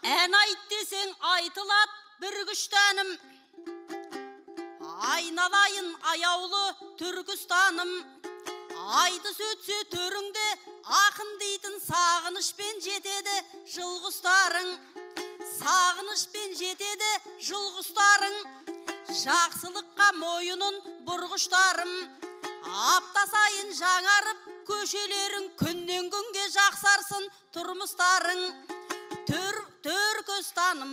Ән айт десең айтылат бір күштәнім. Айналайын аяулы Түркістаным. Айтыс өтсе төріңде ақын дейтін сағынышпен жетеді жылғыстарың. Сағынышпен жетеді жылғыстарың. Жақсылыққа мойынын бұрғыштарым. Апта сайын жаңарып көшелерің, күннен күнге жақсарсын тұрмыстарың. Түркістаным,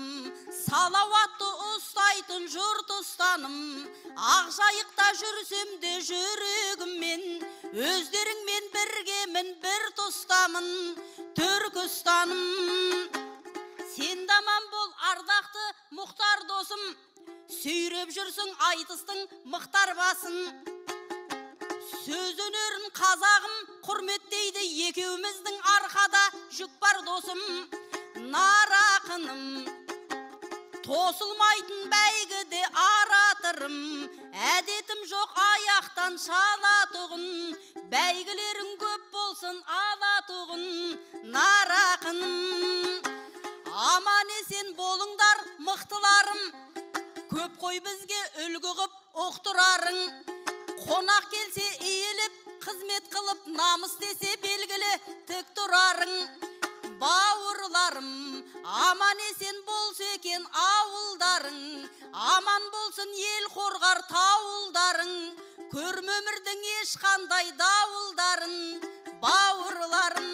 салауатты ұстайтын жұрт ұстаным. Ақжайықта жүрсем де жүрегіммен, өздеріңмен біргемін, бір тұстамын. Түркістаным, сен даман бол ардақты мұхтар досым, сүйреп жүрсің айтыстың мықтар басын. Сөз өнерін қазағым құрметтейді, екеуміздің арқада жүк бар досым. Нарақыным, тосылмайтын бәйгіде аратырым, әдетім жоқ аяқтан шалатұғын, бәйгілерің көп болсын алатұғын. Нарақыным, аман есен болыңдар мықтыларым, көп қой бізге үлгі қып оқтырарың. Қонақ келсе иіліп, қызмет қылып, намыс десе белгілі тік тұрарың. Бауырларым, аман есен болса екен ауылдарың, аман болсын ел қорғар тауылдарың, көрме өмірдің ешқандай дауылдарын. Бауырларым,